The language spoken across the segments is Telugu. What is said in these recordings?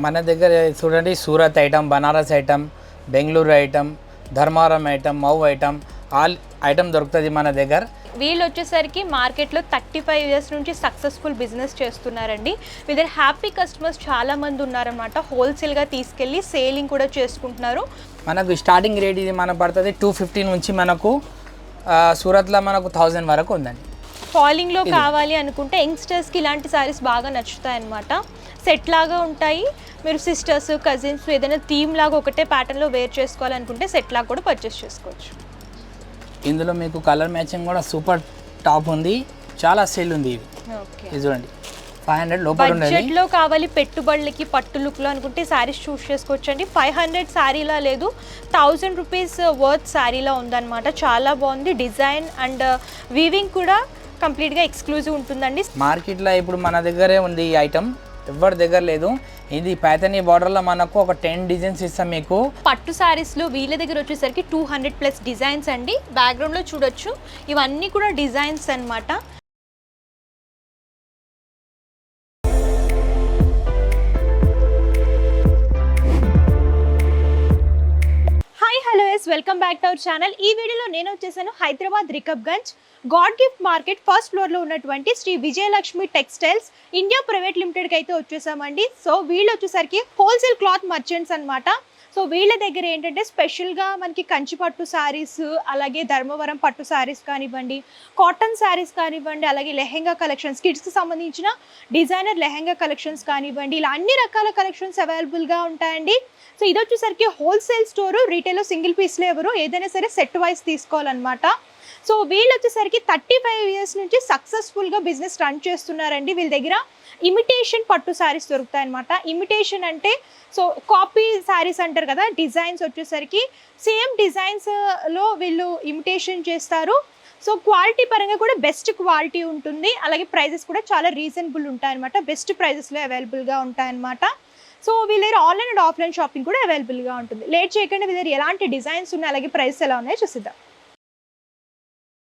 మన దగ్గర చూడండి, Surat item, Banaras item, Bengaluru item, Dharmavaram item, Mau item, all item దొరుకుతుంది మన దగ్గర. వీళ్ళు వచ్చేసరికి మార్కెట్లో 35 ఇయర్స్ నుంచి సక్సెస్ఫుల్ బిజినెస్ చేస్తున్నారండి. వీళ్ళ హ్యాపీ కస్టమర్స్ చాలా మంది ఉన్నారన్నమాట. హోల్సేల్గా తీసుకెళ్ళి సేలింగ్ కూడా చేసుకుంటున్నారు. మనకు స్టార్టింగ్ రేట్ ఇది మనకు పడుతుంది 250 నుంచి మనకు సూరత్లో మనకు 1000 వరకు ఉందండి. ఫాలింగ్లో కావాలి అనుకుంటే యంగ్స్టర్స్కి ఇలాంటి సారీస్ బాగా నచ్చుతాయి అన్నమాట. సెట్ లాగా ఉంటాయి. మీరు సిస్టర్స్, కజిన్స్ ఏదైనా థీమ్ లాగా ఒకటే ప్యాటర్న్లో వేర్ చేసుకోవాలనుకుంటే సెట్ లాగా కూడా పర్చేస్ చేసుకోవచ్చు. ఇందులో మీకు కలర్ మ్యాచింగ్ కూడా సూపర్ టాప్ ఉంది, చాలా సేల్ ఉంది. ఇది చూడండి 500 లోపల ఉంది. బడ్జెట్లో కావాలి పెట్టుబడులకి పట్టు లుక్లో అనుకుంటే శారీస్ చూస్ చేసుకోవచ్చు అండి. 500 శారీలా లేదు, 1000 రూపీస్ వర్త్ శారీలా ఉందన్నమాట. చాలా బాగుంది డిజైన్ అండ్ వీవింగ్ కూడా కంప్లీట్గా ఎక్స్క్లూజివ్ ఉంటుందండి. మార్కెట్లో ఇప్పుడు మన దగ్గరే ఉంది ఈ ఐటమ్, ఎవరి దగ్గర లేదు. ఇది పైథానీ బార్డర్లో మనకు ఒక 10 డిజైన్స్ ఇస్తాం మీకు. పట్టు శారీస్లో వీళ్ళ దగ్గర వచ్చేసరికి 200+ డిజైన్స్ అండి. బ్యాక్గ్రౌండ్లో చూడొచ్చు, ఇవన్నీ కూడా డిజైన్స్ అన్నమాట. Welcome back to our channel. ఈ వీడియోలో నేను వచ్చేసాను Hyderabad Rikabganj God Gift Market first ఫ్లోర్లో ఉన్నటువంటి Shri Vijayalakshmi Textiles India Private లిమిటెడ్కి అయితే వచ్చేసామండి. సో వీళ్ళు వచ్చేసరికి హోల్సేల్ క్లాత్ మర్చెంట్స్ అనమాట. సో వీళ్ళ దగ్గర ఏంటంటే స్పెషల్గా మనకి కంచి పట్టు శారీస్, అలాగే ధర్మవరం పట్టు శారీస్ కానివ్వండి, కాటన్ శారీస్ కానివ్వండి, అలాగే లెహెంగా కలెక్షన్స్, కిడ్స్కి సంబంధించిన డిజైనర్ లెహెంగా కలెక్షన్స్ కానివ్వండి, ఇలా అన్ని రకాల కలెక్షన్స్ అవైలబుల్గా ఉంటాయండి. సో ఇది వచ్చేసరికి హోల్సేల్ స్టోరు, రీటైల్లో సింగిల్ పీస్లో ఎవరు ఏదైనా సరే సెట్ వైజ్ తీసుకోవాలన్నమాట. సో వీళ్ళు వచ్చేసరికి 35 ఇయర్స్ నుంచి సక్సెస్ఫుల్గా బిజినెస్ రన్ చేస్తున్నారండి. వీళ్ళ దగ్గర ఇమిటేషన్ పట్టు శారీస్ దొరుకుతాయి అనమాట. ఇమిటేషన్ అంటే సో కాపీ శారీస్ అంటారు కదా, డిజైన్స్ వచ్చేసరికి సేమ్ డిజైన్స్లో వీళ్ళు ఇమిటేషన్ చేస్తారు. సో క్వాలిటీ పరంగా కూడా బెస్ట్ క్వాలిటీ ఉంటుంది, అలాగే ప్రైజెస్ కూడా చాలా రీజనబుల్ ఉంటాయన్నమాట. బెస్ట్ ప్రైజెస్లో అవైలబుల్గా ఉంటాయన్నమాట. సో వీళ్ళ దగ్గర ఆన్లైన్ అండ్ ఆఫ్లైన్ షాపింగ్ కూడా అవైలబుల్గా ఉంటుంది. లేట్ చేయకుండా వీళ్ళ దగ్గర ఎలాంటి డిజైన్స్ ఉన్నాయి, అలాగే ప్రైస్ ఎలా ఉన్నాయో చూసిద్దాం.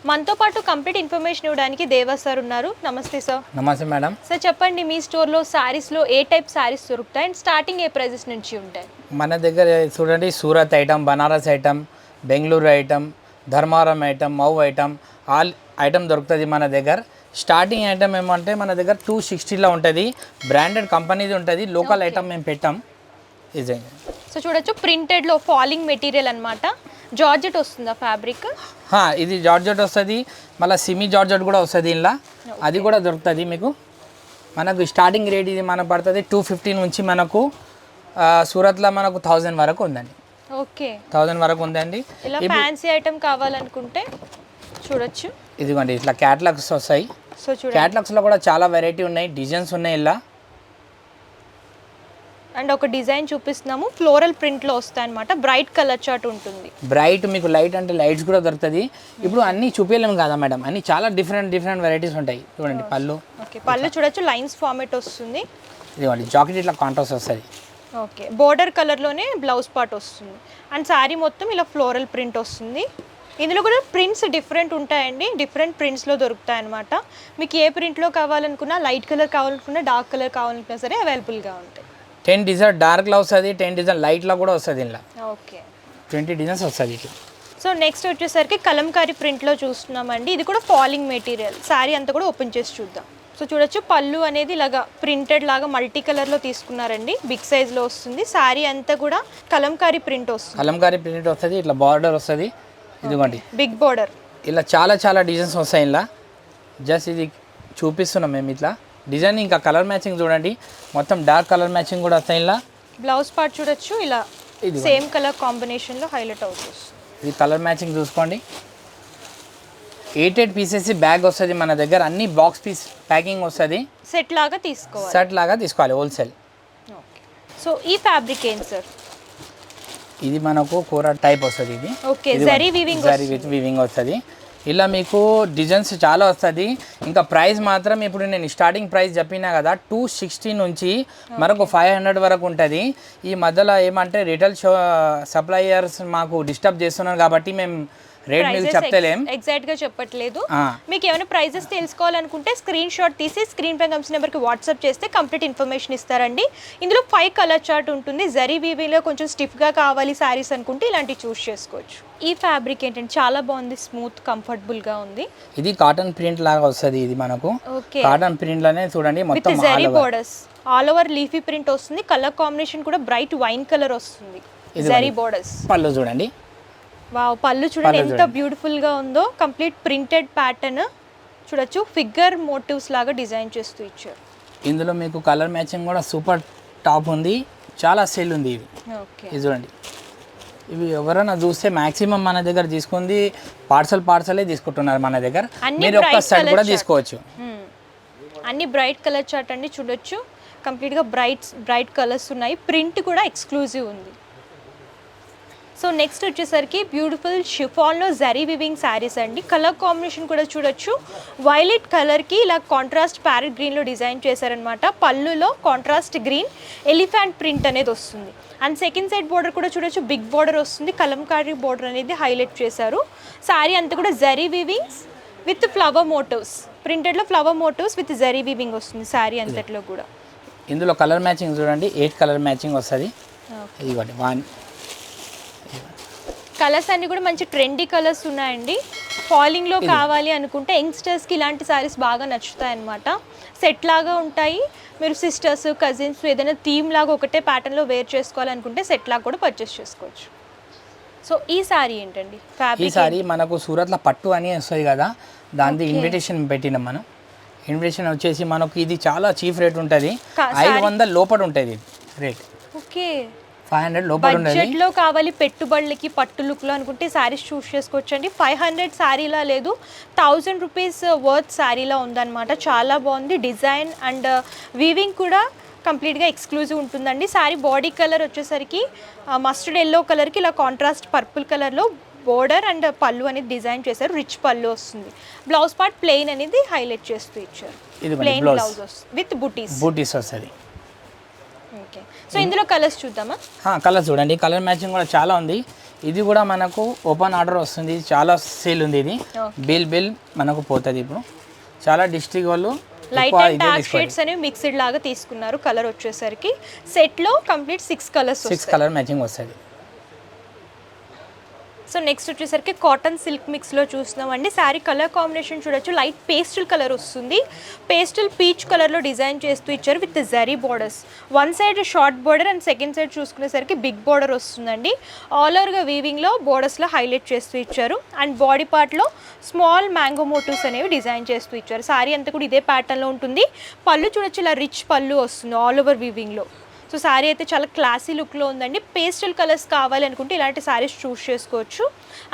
మనతో పాటు కంప్లీట్ ఇన్ఫర్మేషన్ ఇవ్వడానికి దేవా సార్ ఉన్నారు. నమస్తే సార్. నమస్తే మేడం. సార్ చెప్పండి, మీ స్టోర్లో శారీస్లో ఏ టైప్ శారీస్ దొరుకుతాయి అండ్ స్టార్టింగ్ ఏ ప్రైజెస్ నుంచి ఉంటాయి? మన దగ్గర చూడండి, Surat item, Banaras item, Bengaluru item, Dharmavaram item, Mau item, all item దొరుకుతుంది మన దగ్గర. స్టార్టింగ్ ఐటమ్ ఏమంటే మన దగ్గర 260లో ఉంటుంది. బ్రాండెడ్ కంపెనీది ఉంటుంది, లోకల్ ఐటమ్ మేము పెట్టాం. ఇది సో చూడొచ్చు, ప్రింటెడ్లో ఫాలింగ్ మెటీరియల్ అనమాట. జార్జెట్ వస్తుందా ఫ్యాబ్రిక్? ఇది జార్జెట్ వస్తుంది, మళ్ళీ సిమీ జార్జెట్ కూడా వస్తుంది ఇలా, అది కూడా దొరుకుతుంది మీకు. మనకు స్టార్టింగ్ రేట్ ఇది మనకు పడుతుంది 250 నుంచి మనకు సూరత్లో మనకు 1000 వరకు ఉందండి. ఓకే, 1000 వరకు ఉందండి. ఇలా ఫ్యాన్సీ ఐటమ్ కావాలనుకుంటే చూడొచ్చు. ఇదిగోండి ఇట్లా క్యాటలాగ్స్ వస్తాయి. సో చూడండి, క్యాటలాగ్స్లో కూడా చాలా వెరైటీ ఉన్నాయి, డిజైన్స్ ఉన్నాయి ఇలా. అండ్ ఒక డిజైన్ చూపిస్తున్నాము, ఫ్లోరల్ ప్రింట్లో వస్తాయి అనమాట. బ్రైట్ కలర్ చార్ట్ ఉంటుంది. బ్రైట్ మీకు లైట్ అంటే లైట్స్ కూడా దొరుకుతుంది. ఇప్పుడు అన్నీ చూపించలేము కదా మేడం, అన్ని చాలా డిఫరెంట్ వెరైటీస్ ఉంటాయి. చూడండి పళ్ళు. ఓకే, పళ్ళు చూడొచ్చు, లైన్స్ ఫార్మేట్ వస్తుంది. ఇదిగోండి జాకెట్ ఇట్లా కాంట్రాస్ట్ వస్తుంది. ఓకే, బోర్డర్ కలర్లోనే బ్లౌజ్ పార్ట్ వస్తుంది. అండ్ శారీ మొత్తం ఇలా ఫ్లోరల్ ప్రింట్ వస్తుంది. ఇందులో కూడా ప్రింట్స్ డిఫరెంట్ ఉంటాయండి, డిఫరెంట్ ప్రింట్స్లో దొరుకుతాయి అనమాట. మీకు ఏ ప్రింట్లో కావాలనుకున్నా, లైట్ కలర్ కావాలనుకున్నా, డార్క్ కలర్ కావాలనుకున్నా సరే అవైలబుల్గా ఉంటాయి. 10 డిజైన్ డార్క్లో వస్తుంది, 10 డిజైన్ లైట్లో కూడా వస్తుంది ఇలా. ఓకే, 20 డిజైన్స్ వస్తుంది ఇట్లా. సో నెక్స్ట్ వచ్చేసరికి కలంకారీ ప్రింట్లో చూస్తున్నామండి. ఇది కూడా ఫాలింగ్ మెటీరియల్. శారీ అంతా కూడా ఓపెన్ చేసి చూద్దాం. సో చూడొచ్చు, పళ్ళు అనేది ఇలాగా ప్రింటెడ్ లాగా మల్టీ కలర్లో తీసుకున్నారండి, బిగ్ సైజ్లో వస్తుంది. శారీ అంతా కూడా కలంకారీ ప్రింట్ వస్తుంది. కలంకారీ ప్రింట్ వస్తుంది, ఇట్లా బార్డర్ వస్తుంది. ఇదిగోండి బిగ్ బార్డర్, ఇలా చాలా డిజైన్స్ వస్తాయి ఇలా. జస్ట్ ఇది చూపిస్తున్నాం మేము ఇట్లా డిజైన్. ఇంకా కలర్ మ్యాచింగ్ చూడండి, మొత్తం డార్క్ కలర్ మ్యాచింగ్ కూడా వస్తాయి ఇలా. బ్లౌజ్ పార్ట్ చూడొచ్చు, ఇలా సేమ్ కలర్ కాంబినేషన్లో హైలైట్ అవుతుంది. ఇది కలర్ మ్యాచింగ్ చూసుకోండి. 8 పీసెస్ బ్యాగ్ వస్తుంది మన దగ్గర, అన్ని బాక్స్ పీస్ ప్యాకింగ్ వస్తుంది. సెట్ లాగా తీసుకోవాలి హోల్సేల్. ఓకే, సో ఈ ఫ్యాబ్రిక్ ఏంటి సార్? ఇది మనకు కూర టైప్ వస్తుంది. ఇది ఓకే, జరీ విత్ వీవింగ్ వస్తుంది. ఇలా మీకు డిజైన్స్ చాలా వస్తుంది. ఇంకా ప్రైస్ మాత్రం ఇప్పుడు నేను స్టార్టింగ్ ప్రైస్ చెప్పినా కదా, 260 నుంచి మరొక 500 వరకు ఉంటుంది. ఈ మధ్యలో ఏమంటే రిటైల్ సప్లయర్స్ మాకు డిస్టర్బ్ చేస్తున్నారు కాబట్టి మేము రేట్ మీకు చెప్తలేం, ఎగ్జాక్ట్ గా చెప్పట్లేదు. ఆ. మీకు ఏమైనా ప్రైజెస్ తెలుసుకోవాలనుకుంటే స్క్రీన్ షాట్ తీసి స్క్రీన్ పై కనిపిస్తున్న నెంబర్కి వాట్సాప్ చేస్తే కంప్లీట్ ఇన్ఫర్మేషన్ ఇస్తారండి. ఇందులో 5 కలర్ చార్ట్ ఉంటుంది. జరీ వీవింగ్లో కొంచెం స్టిఫ్గా కావాలి శారీస్ అనుకుంటే ఇలాంటివి చూస్ చేసుకోవచ్చు. ఈ ఫ్యాబ్రిక్ ఏంటంటే చాలా బాగుంది, స్మూత్ కంఫర్టబుల్గా ఉంది. ఇది కాటన్ ప్రింట్ లాగా వస్తుంది. ఇది మనకు కాటన్ ప్రింట్ లోనే చూడండి మొత్తం zari borders all over leafy print వస్తుంది. కలర్ కాంబినేషన్ కూడా బ్రైట్ వైన్ కలర్ వస్తుంది. జరీ బోర్డర్స్. పళ్ళు చూడండి, వావ్, పళ్ళు చూడండి ఎంత బ్యూటిఫుల్ గా ఉందో. కంప్లీట్ ప్రింటెడ్ ప్యాటర్న్ చూడొచ్చు, ఫిగర్ మోటివ్స్ లాగా డిజైన్ చేస్తూ ఇచ్చారు. ఇందులో మీకు కలర్ మ్యాచింగ్ కూడా సూపర్ టాప్ ఉంది, చాలా సేల్ ఉంది. ఇది ఇది చూడండి, ఇవి ఎవరైనా చూస్తే మాక్సిమం మన దగ్గర తీసుకుంది పార్సలే తీసుకుంటున్నారు మన దగ్గర. మీరు ఒక్క సెట్ కూడా తీసుకోవచ్చు. అన్ని బ్రైట్ కలర్ చార్ట్ అండి చూడొచ్చు. కంప్లీట్గా బ్రైట్ కలర్స్ ఉన్నాయి. ప్రింట్ కూడా ఎక్స్క్లూజివ్ ఉంది. సో నెక్స్ట్ వచ్చేసరికి బ్యూటిఫుల్ షిఫాన్లో జరీ వివింగ్ శారీస్ అండి. కలర్ కాంబినేషన్ కూడా చూడొచ్చు. వైలెట్ కలర్కి ఇలా కాంట్రాస్ట్ ప్యారెట్ గ్రీన్లో డిజైన్ చేశారనమాట. పళ్ళులో కాంట్రాస్ట్ గ్రీన్ ఎలిఫెంట్ ప్రింట్ అనేది వస్తుంది. అండ్ సెకండ్ సైడ్ బోర్డర్ కూడా చూడొచ్చు, బిగ్ బోర్డర్ వస్తుంది. కలంకారీ బోర్డర్ అనేది హైలైట్ చేశారు. శారీ అంతా కూడా zari weavings with flower motifs, ప్రింటెడ్లో flower motifs with zari weaving వస్తుంది శారీ అంతట్లో కూడా. ఇందులో కలర్ మ్యాచింగ్ చూడండి, 8 కలర్ మ్యాచింగ్ వస్తుంది. ఇదిగోండి 1 కలర్స్ అన్ని కూడా మంచి ట్రెండీ కలర్స్ ఉన్నాయండి. ఫాలింగ్లో కావాలి అనుకుంటే యంగ్స్టర్స్కి ఇలాంటి సారీస్ బాగా నచ్చుతాయి అన్నమాట. సెట్ లాగా ఉంటాయి. మీరు సిస్టర్స్ కజిన్స్ ఏదైనా థీమ్ లాగా ఒకటే ప్యాటర్న్లో వేర్ చేసుకోవాలనుకుంటే సెట్ లాగా కూడా పర్చేస్ చేసుకోవచ్చు. సో ఈ సారీ ఏంటండి ఫ్యాబ్రిక్? ఈ సారీ మనకు సూరత్లో పట్టు అని వస్తుంది కదా, దాని ఇన్విటేషన్ పెట్టినాం మనం. ఇన్విటేషన్ వచ్చేసి మనకు ఇది చాలా చీప్ రేట్ ఉంటుంది, 500 లోపల ఉంటుంది రేట్. ఓకే, 500 లోపల ఉంటుంది. బడ్జెట్లో కావాలి పెట్టుబడులకి పట్టు లుక్లో అనుకుంటే శారీస్ చూస్ చేసుకోవచ్చండి. 500 శారీలా లేదు, 1000 రూపీస్ వర్త్ శారీలా ఉందన్నమాట. చాలా బాగుంది. డిజైన్ అండ్ వీవింగ్ కూడా కంప్లీట్గా ఎక్స్క్లూజివ్ ఉంటుందండి. శారీ బాడీ కలర్ వచ్చేసరికి మస్టర్డ్ ఎల్లో కలర్కి ఇలా కాంట్రాస్ట్ పర్పుల్ కలర్లో బోర్డర్ అండ్ పళ్ళు అనేది డిజైన్ చేశారు. రిచ్ పళ్ళు వస్తుంది. బ్లౌజ్ పార్ట్ ప్లెయిన్ అనేది హైలైట్ చేస్తూ ఇచ్చారు. ప్లెయిన్ బ్లౌజ్ వస్తుంది విత్ బూటీస్ వస్తుంది. ఓకే, సో ఇందులో కలర్స్ చూద్దామా? కలర్స్ చూడండి, కలర్ మ్యాచింగ్ కూడా చాలా ఉంది. ఇది కూడా మనకు ఓపెన్ ఆర్డర్ వస్తుంది, చాలా సేల్ ఉంది. ఇది బిల్ మనకు పోతుంది. ఇప్పుడు చాలా డిస్ట్రిక్ట్ వాళ్ళు లైట్ అండ్ డార్క్ షేడ్స్ అనేవి మిక్స్డ్ లాగా తీసుకున్నారు. కలర్ వచ్చేసరికి సెట్లో కంప్లీట్ 6 కలర్స్, 6 కలర్ మ్యాచింగ్ వస్తుంది. సో నెక్స్ట్ వచ్చేసరికి కాటన్ సిల్క్ మిక్స్లో చూస్తున్నామండి. శారీ కలర్ కాంబినేషన్ చూడొచ్చు, లైట్ పేస్టల్ కలర్ వస్తుంది. పేస్టల్ పీచ్ కలర్లో డిజైన్ చేస్తూ ఇచ్చారు with zari borders. One side short border and second side చూసుకునేసరికి బిగ్ బోర్డర్ వస్తుందండి. ఆల్ ఓవర్గా వీవింగ్లో బోర్డర్స్లో హైలైట్ చేస్తూ ఇచ్చారు. అండ్ బాడీ పార్ట్లో స్మాల్ మ్యాంగో మోటివ్స్ అనేవి డిజైన్ చేస్తూ ఇచ్చారు. శారీ అంతా కూడా ఇదే ప్యాటర్న్లో ఉంటుంది. పళ్ళు చూడొచ్చు, ఇలా రిచ్ పళ్ళు వస్తుంది ఆల్ ఓవర్ వీవింగ్లో. సో శారీ అయితే చాలా క్లాసీ లుక్లో ఉందండి. పేస్టల్ కలర్స్ కావాలి అనుకుంటే ఇలాంటి శారీస్ చూస్ చేసుకోవచ్చు.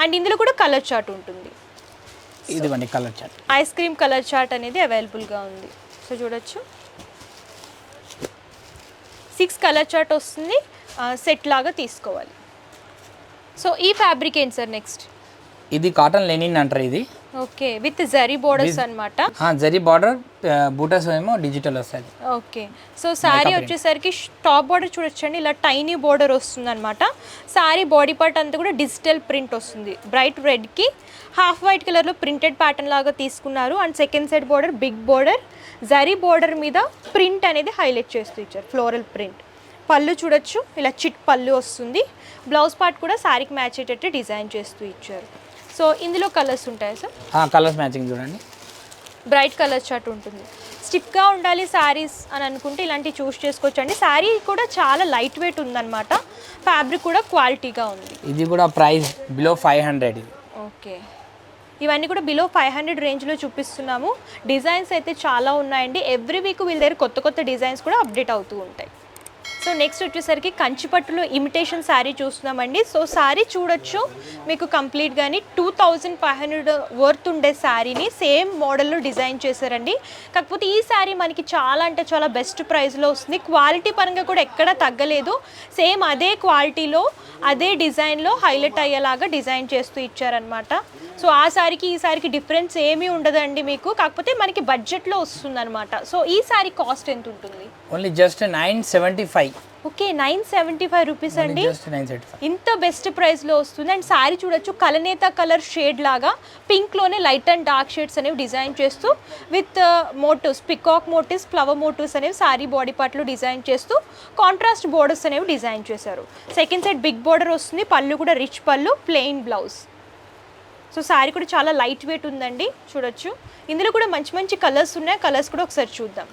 అండ్ ఇందులో కూడా కలర్ చార్ట్ ఉంటుంది. ఇదిగోండి colour chart, ice cream colour chart అనేది అవైలబుల్గా ఉంది. సో చూడొచ్చు, 6 కలర్ చార్ట్ వస్తుంది. సెట్ లాగా తీసుకోవాలి. సో ఈ ఫ్యాబ్రిక్ ఏంటి సార్ నెక్స్ట్? ఇది కాటన్ లెనిన్ అంటారు. ఇది ఓకే, విత్ జరీ బోర్డర్స్ అన్నమాట. జరీ బార్డర్, బూటస్ ఏమో డిజిటల్ వస్తుంది. ఓకే, సో శారీ వచ్చేసరికి టాప్ బార్డర్ చూడొచ్చండి, ఇలా టైనీ బోర్డర్ వస్తుంది అనమాట. శారీ బాడీ పార్ట్ అంతా కూడా డిజిటల్ ప్రింట్ వస్తుంది. బ్రైట్ రెడ్కి హాఫ్ వైట్ కలర్లో ప్రింటెడ్ ప్యాటర్న్ లాగా తీసుకున్నారు. And second side border big border, zari border మీద ప్రింట్ అనేది హైలైట్ చేస్తూ ఇచ్చారు, ఫ్లోరల్ ప్రింట్. పళ్ళు చూడొచ్చు, ఇలా చిట్ పళ్ళు వస్తుంది. బ్లౌజ్ పార్ట్ కూడా శారీకి మ్యాచ్ అయ్యేటట్టు డిజైన్ చేస్తూ ఇచ్చారు. సో ఇందులో కలర్స్ ఉంటాయి సార్? కలర్స్ మ్యాచింగ్ చూడండి, బ్రైట్ కలర్ చార్ట్ ఉంటుంది. స్టిఫ్గా ఉండాలి శారీస్ అని అనుకుంటే ఇలాంటివి చూస్ చేసుకోవచ్చు అండి. శారీ కూడా చాలా లైట్ వెయిట్ ఉందన్నమాట. ఫ్యాబ్రిక్ కూడా క్వాలిటీగా ఉంది. ఇది కూడా ప్రైస్ బిలో 500. ఓకే, ఇవన్నీ కూడా బిలో 500 రేంజ్లో చూపిస్తున్నాము. డిజైన్స్ అయితే చాలా ఉన్నాయండి. ఎవ్రీ వీక్ వీళ్ళ దగ్గర కొత్త కొత్త డిజైన్స్ కూడా అప్డేట్ అవుతూ ఉంటాయి. సో నెక్స్ట్ వచ్చేసరికి కంచిపట్టులో ఇమిటేషన్ శారీ చూస్తున్నామండి. సో శారీ చూడొచ్చు, మీకు కంప్లీట్గాని 2500 వర్త్ ఉండే శారీని సేమ్ మోడల్లో డిజైన్ చేశారండి. కాకపోతే ఈ శారీ మనకి చాలా అంటే చాలా బెస్ట్ ప్రైస్లో వస్తుంది. క్వాలిటీ పరంగా కూడా ఎక్కడా తగ్గలేదు. సేమ్ అదే క్వాలిటీలో అదే డిజైన్లో హైలైట్ అయ్యేలాగా డిజైన్ చేస్తూ ఇచ్చారనమాట. సో ఆ శారీకి ఈ శారీకి డిఫరెన్స్ ఏమీ ఉండదండి మీకు, కాకపోతే మనకి బడ్జెట్లో వస్తుంది అనమాట. సో ఈ శారీ కాస్ట్ ఎంత ఉంటుంది? Only just 975. ఓకే 975 రూపీస్ అండి. జస్ట్ 975. ఇంత బెస్ట్ ప్రైస్లో వస్తుంది. అండ్ శారీ చూడొచ్చు కలనేత కలర్ షేడ్ లాగా పింక్లోనే లైట్ అండ్ డార్క్ షేడ్స్ అనేవి డిజైన్ చేస్తూ with motifs peacock motifs flower motifs అనేవి శారీ బాడీ పార్ట్లో డిజైన్ చేస్తూ కాంట్రాస్ట్ బోర్డర్స్ అనేవి డిజైన్ చేశారు. సెకండ్ సైడ్ బిగ్ బోర్డర్ వస్తుంది, పళ్ళు కూడా రిచ్ పళ్ళు, ప్లెయిన్ బ్లౌజ్. సో శారీ కూడా చాలా లైట్ వెయిట్ ఉందండి చూడొచ్చు. ఇందులో కూడా మంచి మంచి కలర్స్ ఉన్నాయి, కలర్స్ కూడా ఒకసారి చూద్దాం.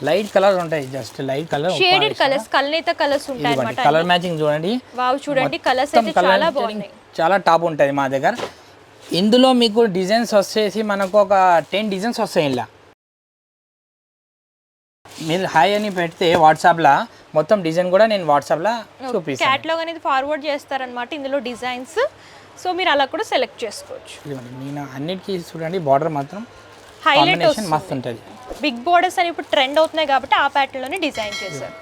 లైట్ కలర్ ఉంటాయి, just light colour shaded colours కలనేత కలర్స్ ఉంటాయి అన్నమాట. కలర్ మ్యాచింగ్ చూడండి. వావ్ చూడండి కలర్స్ అయితే చాలా బాగున్నాయి, చాలా టాప్ ఉంటుంది మా దగ్గర. ఇందులో మీకు డిజైన్స్ వచ్చేసి మనకు ఒక 10 డిజైన్స్ వస్తాయి. ఇలా మీరు హాయ్ అని పెడితే వాట్సాప్లో మొత్తం డిజైన్ కూడా నేను వాట్సాప్లో చూపిస్తాను. క్యాటలాగ్ అనేది ఫార్వర్డ్ చేస్తారనమాట ఇందులో డిజైన్స్. సో మీరు అలా కూడా సెలెక్ట్ చేసుకోవచ్చు. నేను అన్నిటికీ చూడండి బార్డర్ మాత్రం హైలైట్ మస్తు ఉంటుంది. బిగ్ బోర్డర్స్ అని ఇప్పుడు ట్రెండ్ అవుతున్నాయి కాబట్టి ఆ ప్యాటర్న్లోనే డిజైన్ చేశారు.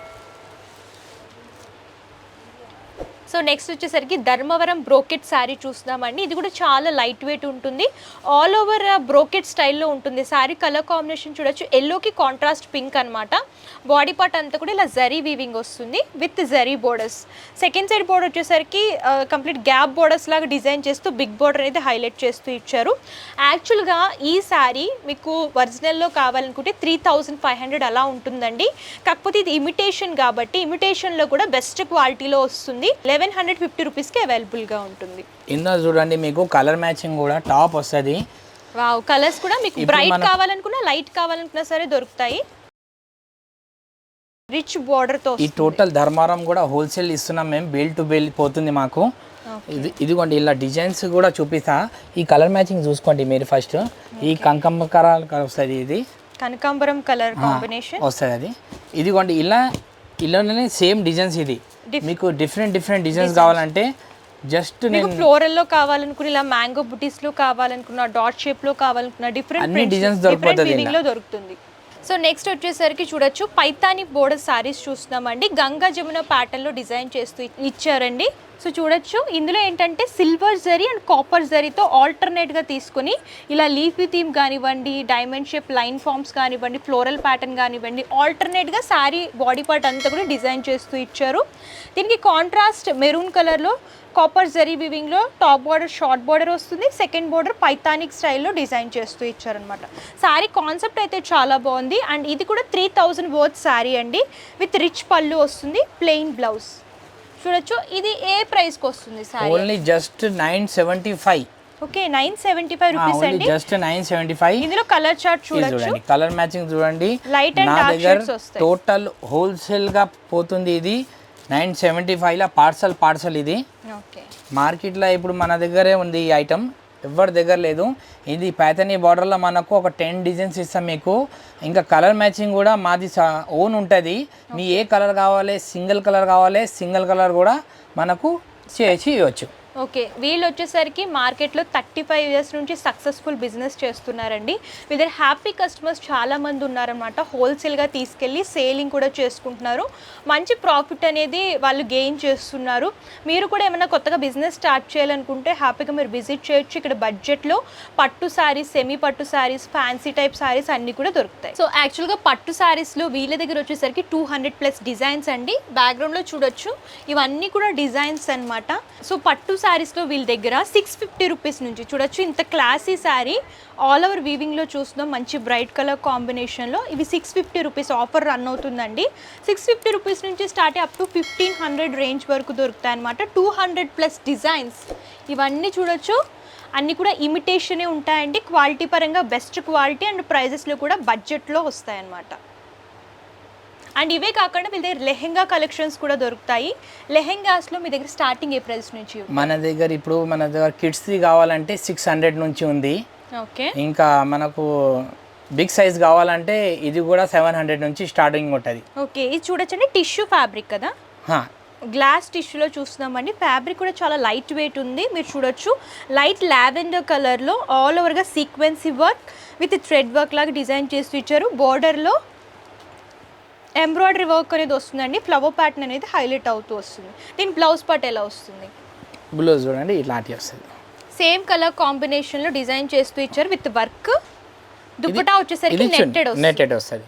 సో నెక్స్ట్ వచ్చేసరికి ధర్మవరం బ్రోకెట్ శారీ చూస్తున్నామండి. ఇది కూడా చాలా లైట్ వెయిట్ ఉంటుంది, ఆల్ ఓవర్ బ్రోకెట్ స్టైల్లో ఉంటుంది. శారీ కలర్ కాంబినేషన్ చూడొచ్చు, ఎల్లోకి కాంట్రాస్ట్ పింక్ అనమాట. బాడీ పార్ట్ అంతా కూడా ఇలా జరీ వీవింగ్ వస్తుంది with zari borders. Second side border వచ్చేసరికి కంప్లీట్ గ్యాప్ బోర్డర్స్ లాగా డిజైన్ చేస్తూ బిగ్ బోర్డర్ అయితే హైలైట్ చేస్తూ ఇచ్చారు. యాక్చువల్గా ఈ శారీ మీకు ఒరిజినల్లో కావాలనుకుంటే 3500 అలా ఉంటుందండి. కాకపోతే ఇది ఇమిటేషన్ కాబట్టి ఇమిటేషన్లో కూడా బెస్ట్ క్వాలిటీలో వస్తుంది. 1150 రూపీస్కి అవైలబుల్గా ఉంటుంది. ఇందులో చూడండి మీకు కలర్ మ్యాచింగ్ కూడా టాప్ వస్తుంది. వావ్ కలర్స్ కూడా మీకు బ్రైట్ కావాలనుకున్నా లైట్ కావాలనుకున్నా సరే దొరుకుతాయి. రిచ్ బోర్డర్ తో ఈ టోటల్ ధర్మారం కూడా హోల్సేల్ ఇస్తున్నాం మేము, బేల్ టు బేల్ పోతుంది మాకు. ఇదిగోండి ఇలా డిజైన్స్ కూడా చూపిస్తా. ఈ కలర్ మ్యాచింగ్ చూసుకోండి మీరు ఫస్ట్. ఈ కనకాంబరం వస్తుంది, ఇది కనకాంబరం కలర్ కాంబినేషన్ వస్తుంది. అది ఇదిగోండి ఇలానే సేమ్ డిజైన్స్. ఇది మీకు డిఫరెంట్ డిజైన్స్ కావాలంటే జస్ట్ నేను ఫ్లోరల్లో కావాలనుకున్న ఇలా మ్యాంగో బుటీస్ లో కావాలనుకున్న డాట్ షేప్ లో కావాలనుకున్న అన్ని డిజైన్స్ దొరుకుతుంది. సో నెక్స్ట్ వచ్చేసరికి చూడొచ్చు పైతాని బోర్డర్ సారీస్ చూస్తున్నామండి. గంగా జమున ప్యాటర్న్ లో డిజైన్ చేస్తూ ఇచ్చారండి. సో చూడొచ్చు ఇందులో ఏంటంటే సిల్వర్ జరీ అండ్ కాపర్ జరీతో ఆల్టర్నేట్గా తీసుకుని ఇలా లీఫీ థీమ్ కానివ్వండి, డైమండ్ షేప్ లైన్ ఫార్మ్స్ కానివ్వండి, ఫ్లోరల్ ప్యాటర్న్ కానివ్వండి, ఆల్టర్నేట్గా శారీ బాడీ పార్ట్ అంతా కూడా డిజైన్ చేస్తూ ఇచ్చారు. దీనికి కాంట్రాస్ట్ మెరూన్ కలర్లో కాపర్ జరీ వివింగ్లో టాప్ బార్డర్ షార్ట్ బార్డర్ వస్తుంది, సెకండ్ బార్డర్ పైతానిక్ స్టైల్లో డిజైన్ చేస్తూ ఇచ్చారనమాట. శారీ కాన్సెప్ట్ అయితే చాలా బాగుంది. అండ్ ఇది కూడా 3000 వర్త్ శారీ అండి, విత్ రిచ్ పళ్ళు వస్తుంది, ప్లెయిన్ బ్లౌజ్. చూడొచ్చు ఇది ఏ ప్రైస్కి వస్తుంది sorry? Only just 975. Okay 975 rupees అండి, జస్ట్ 975. ఇందులో కలర్ చార్ట్ చూడొచ్చు, కలర్ మ్యాచింగ్ చూడండి. లైట్ అండ్ డార్క్ షేడ్స్ వస్తాయి. టోటల్ హోల్సేల్ గా పోతుంది ఇది 975 లా పార్సల్. ఇది ఓకే మార్కెట్లో ఇప్పుడు మన దగ్గరే ఉంది ఈ ఐటమ్, ఎవరి దగ్గర లేదు. ఇది పైతాని బార్డర్లో మనకు ఒక 10 డిజైన్స్ ఇస్తాం మీకు. ఇంకా కలర్ మ్యాచింగ్ కూడా మాది ఓన్ ఉంటుంది. మీ ఏ కలర్ కావాలి, సింగిల్ కలర్ కూడా మనకు చేసి ఇవ్వచ్చు. ఓకే వీళ్ళు వచ్చేసరికి మార్కెట్లో 35 ఇయర్స్ నుంచి సక్సెస్ఫుల్ బిజినెస్ చేస్తున్నారండి. వీళ్ళ హ్యాపీ కస్టమర్స్ చాలామంది ఉన్నారనమాట. హోల్సేల్గా తీసుకెళ్ళి సేలింగ్ కూడా చేసుకుంటున్నారు, మంచి ప్రాఫిట్ అనేది వాళ్ళు గెయిన్ చేస్తున్నారు. మీరు కూడా ఏమైనా కొత్తగా బిజినెస్ స్టార్ట్ చేయాలనుకుంటే హ్యాపీగా మీరు విజిట్ చేయొచ్చు. ఇక్కడ బడ్జెట్లో పట్టు శారీస్, సెమీ పట్టు శారీస్, ఫ్యాన్సీ టైప్ శారీస్ అన్నీ కూడా దొరుకుతాయి. సో యాక్చువల్గా పట్టు శారీస్లో వీళ్ళ దగ్గర వచ్చేసరికి 200+ డిజైన్స్ అండి. బ్యాక్గ్రౌండ్లో చూడొచ్చు ఇవన్నీ కూడా డిజైన్స్ అనమాట. సో పట్టు శారీస్లో వీళ్ళ దగ్గర 650 రూపీస్ నుంచి చూడొచ్చు. ఇంత క్లాసీ శారీ ఆల్ ఓవర్ వీవింగ్లో చూస్తున్నాం, మంచి బ్రైట్ కలర్ కాంబినేషన్లో. ఇవి 650 రూపీస్ ఆఫర్ రన్ అవుతుందండి. 650 రూపీస్ నుంచి స్టార్ట్ అప్ టు 1500 రేంజ్ వరకు దొరుకుతాయి అనమాట. 200+ డిజైన్స్ ఇవన్నీ చూడొచ్చు. అన్నీ కూడా ఇమిటేషనే ఉంటాయండి. క్వాలిటీ పరంగా బెస్ట్ క్వాలిటీ అండ్ ప్రైజెస్లో కూడా బడ్జెట్లో వస్తాయన్నమాట. అండ్ ఇవే కాకుండా మీ దగ్గర లెహెంగా కలెక్షన్స్ కూడా దొరుకుతాయి. లెహెంగాస్లో మీ దగ్గర స్టార్టింగ్ ఏ ప్రైస్ నుంచి? మన దగ్గర కిడ్స్ది కావాలంటే 600 నుంచి ఉంది. ఓకే ఇంకా మనకు బిగ్ సైజ్ కావాలంటే ఇది కూడా 700 నుంచి స్టార్టింగ్ ఉంటుంది. ఓకే ఇది చూడొచ్చండి, టిష్యూ ఫ్యాబ్రిక్ కదా, గ్లాస్ టిష్యూలో చూస్తున్నామండి. ఫ్యాబ్రిక్ కూడా చాలా లైట్ వెయిట్ ఉంది. మీరు చూడొచ్చు లైట్ లావెండర్ కలర్లో ఆల్ ఓవర్గా సీక్వెన్సీ వర్క్ విత్ థ్రెడ్ వర్క్ లాగా డిజైన్ చేస్తూ ఇచ్చారు. బోర్డర్లో ఎంబ్రాయిడరీ వర్క్ అనేది వస్తుందండి. ఫ్లవర్ ప్యాటర్న్ అనేది హైలైట్ అవుతూ వస్తుంది. దీని బ్లౌజ్ పార్ట్ ఎలా వస్తుంది? బ్లౌజ్ చూడండి ఇలాంటి వస్తుంది, సేమ్ కలర్ కాంబినేషన్ లో డిజైన్ చేస్తూ ఇచ్చారు విత్ వర్క్. దుపట్టా వచ్చేసరికి నెట్టెడ్ వస్తుంది.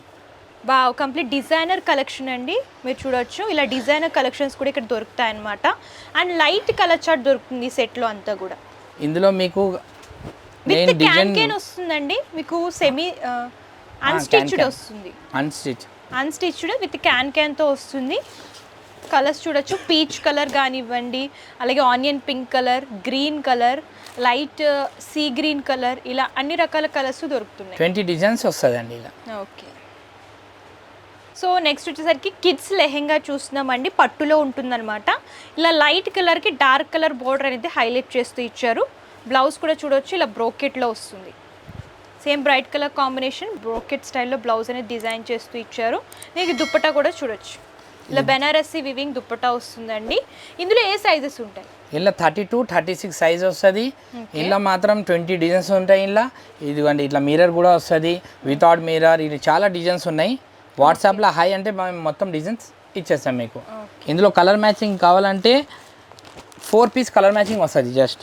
వావ్, కంప్లీట్ డిజైనర్ కలెక్షన్ అండి. మీరు చూడొచ్చు ఇలా డిజైనర్ కలెక్షన్స్ కూడా ఇక్కడ దొరుకుతాయి అన్నమాట. అండ్ లైట్ కలర్ చార్ట్ దొరుకుతుంది ఈ సెట్లో అంతా కూడా. ఇందులో మీకు విత్ క్యాన్ క్యాన్ వస్తుందండి, మీకు సెమీ అన్స్టిచ్డ్ వస్తుంది. అన్స్టిచ్డ్ విత్ క్యాన్ క్యాన్తో వస్తుంది. కలర్స్ చూడొచ్చు, పీచ్ కలర్ కానివ్వండి, అలాగే onion pink colour, green colour, light sea green colour, ఇలా అన్ని రకాల కలర్స్ దొరుకుతున్నాయి. 20 డిజైన్స్ వస్తుందండి ఇలా. ఓకే. సో నెక్స్ట్ వచ్చేసరికి కిడ్స్ లెహెంగా చూస్తున్నామండి, పట్టులో ఉంటుందన్నమాట. ఇలా లైట్ కలర్కి డార్క్ కలర్ బోర్డర్ అనేది హైలైట్ చేస్తూ ఇచ్చారు. బ్లౌజ్ కూడా చూడొచ్చు, ఇలా బ్రోకెట్లో వస్తుంది. Same bright colour combination, brocade స్టైల్లో బ్లౌజ్ అనేది డిజైన్ చేస్తూ ఇచ్చారు. దీనికి దుప్పట్టా కూడా చూడొచ్చు, ఇలా బెనారసీ వివింగ్ దుప్పట్టా వస్తుందండి. ఇందులో ఏ సైజెస్ ఉంటాయి? ఇలా 32, 36 సైజ్ వస్తుంది. ఇలా మాత్రం 20 డిజైన్స్ ఉంటాయి. ఇలా ఇదిగోండి, ఇట్లా మిర్రర్ కూడా వస్తుంది, వితౌట్ మిర్రర్, ఇది చాలా డిజైన్స్ ఉన్నాయి. వాట్సాప్లో హై అంటే మేము మొత్తం డిజైన్స్ ఇచ్చేస్తాం మీకు. ఇందులో కలర్ మ్యాచింగ్ కావాలంటే 4 పీస్ కలర్ మ్యాచింగ్ వస్తుంది. జస్ట్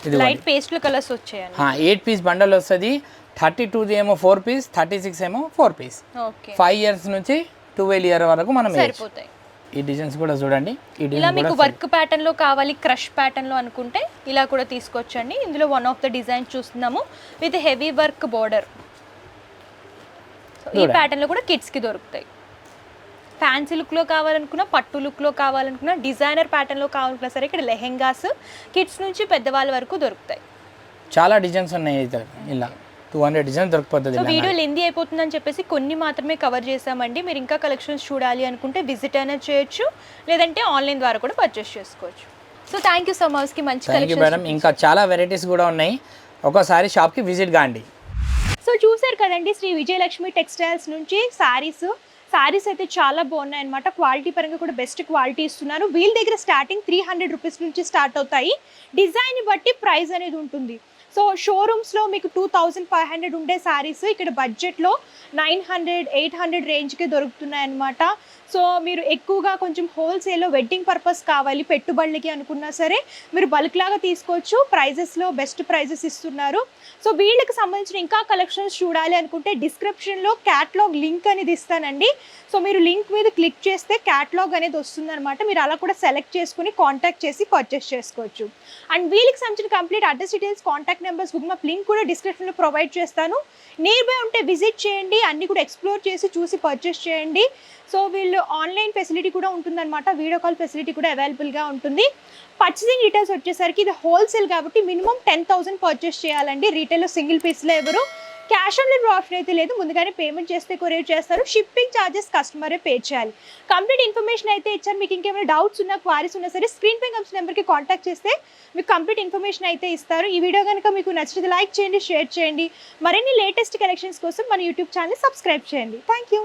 ఇది లైట్ పేస్టల్ కలర్స్ వచ్చాయండి. 8 పీస్ బండల్ వస్తుంది. 32 ఏమో 4 పీస్, 36 ఏమో 4 పీస్. ఓకే. 5 ఇయర్స్ నుంచి 12 ఇయర్ వరకు మనం సరిపోతాయి. ఈ డిజైన్స్ కూడా చూడండి. ఇలా మీకు వర్క్ ప్యాటర్న్ లో కావాలి, క్రష్ ప్యాటర్న్ లో అనుకుంటే ఇలా కూడా తీసుకోవచ్చండి. ఇందులో వన్ ఆఫ్ ద డిజైన్ చూస్తున్నాము విత్ హెవీ వర్క్ బోర్డర్. ఈ ప్యాటర్న్ లో కూడా కిడ్స్ కి దొరుకుతాయి. ఫ్యాన్సీ లుక్లో కావాలనుకున్నా, పట్టు లుక్లో కావాలనుకున్నా, డిజైనర్ ప్యాటర్న్లో కావాలనుకున్నా సరే ఇక్కడ లెహెంగాస్ కిడ్స్ నుంచి పెద్దవాళ్ళ వరకు దొరుకుతాయి. చాలా డిజైన్స్ ఉన్నాయి. ఇలా 200 డిజైన్స్ దొరికిపోతుంది. వీడియో లెందీ అయిపోతుందని చెప్పేసి కొన్ని మాత్రమే కవర్ చేసామండి. మీరు ఇంకా కలెక్షన్స్ చూడాలి అనుకుంటే విజిట్ అయినా చేయొచ్చు, లేదంటే ఆన్లైన్ ద్వారా కూడా పర్చేస్ చేసుకోవచ్చు. సో థ్యాంక్ యూ సో మచ్కి మంచి కలెక్షన్ మేడం. ఇంకా చాలా వెరైటీస్ కూడా ఉన్నాయి, ఒకసారి షాప్కి విజిట్ కాండి. సో చూసారు కదండి, శ్రీ విజయలక్ష్మి టెక్స్టైల్స్ నుంచి శారీస్ అయితే చాలా బాగున్నాయి అనమాట. క్వాలిటీ పరంగా కూడా బెస్ట్ క్వాలిటీ ఇస్తున్నారు. వీళ్ళ దగ్గర స్టార్టింగ్ 300 రూపీస్ నుంచి స్టార్ట్ అవుతాయి. డిజైన్ బట్టి ప్రైస్ అనేది ఉంటుంది. సో షోరూమ్స్లో మీకు 2500 ఉండే శారీస్ ఇక్కడ బడ్జెట్లో 900, 800 రేంజ్కే దొరుకుతున్నాయి అన్నమాట. సో మీరు ఎక్కువగా కొంచెం హోల్సేల్లో వెడ్డింగ్ పర్పస్ కావాలి, పెట్టుబడులకి అనుకున్నా సరే మీరు బల్క్ లాగా తీసుకోవచ్చు. ప్రైజెస్లో బెస్ట్ ప్రైజెస్ ఇస్తున్నారు. సో వీళ్ళకి సంబంధించిన ఇంకా కలెక్షన్స్ చూడాలి అనుకుంటే డిస్క్రిప్షన్లో క్యాటలాగ్ లింక్ అనేది ఇస్తానండి. సో మీరు లింక్ మీద క్లిక్ చేస్తే క్యాటలాగ్ అనేది వస్తుందన్నమాట. మీరు అలా కూడా సెలెక్ట్ చేసుకుని కాంటాక్ట్ చేసి పర్చేస్ చేసుకోవచ్చు. అండ్ వీళ్ళకి సంబంధించిన complete address details, contact numbers, Google map link కూడా డిస్క్రిప్షన్లో ప్రొవైడ్ చేస్తాను. నియర్ బై ఉంటే విజిట్ చేయండి, అన్ని కూడా ఎక్స్ప్లోర్ చేసి చూసి పర్చేస్ చేయండి. సో వీళ్ళు ఆన్లైన్ ఫెసిలిటీ కూడా ఉంటుందన్నమాట, వీడియో కాల్ ఫెసిలిటీ కూడా అవైలబుల్గా ఉంటుంది. పర్చేసింగ్ డీటెయిల్స్ వచ్చేసరికి ఇది హోల్సేల్ కాబట్టి మినిమం 10,000 పర్చేస్ చేయాలండి. రీటైల్లో సింగిల్ పీస్లో ఎవరు క్యాష్ ఆన్ డెలివరీ ఆప్షన్ అయితే లేదు, ముందుగానే పేమెంట్ చేస్తే కొరియర్ చేస్తారు. షిప్పింగ్ ఛార్జెస్ కస్టమరే పే చేయాలి. కంప్లీట్ ఇన్ఫర్మేషన్ అయితే ఇచ్చారు. మీకు ఇంకేమైనా డౌట్స్ ఉన్నా, క్వారీస్ ఉన్నా సరే స్క్రీన్ పై కనిపిస్తున్న నెంబర్కి కాంటాక్ట్ చేస్తే మీకు కంప్లీట్ ఇన్ఫర్మేషన్ అయితే ఇస్తారు. ఈ వీడియో కనుక మీకు నచ్చితే లైక్ చేయండి, షేర్ చేయండి. మరిన్ని లేటెస్ట్ కలెక్షన్స్ కోసం మన యూట్యూబ్ ఛానల్ సబ్స్క్రైబ్ చేయండి. Thank you.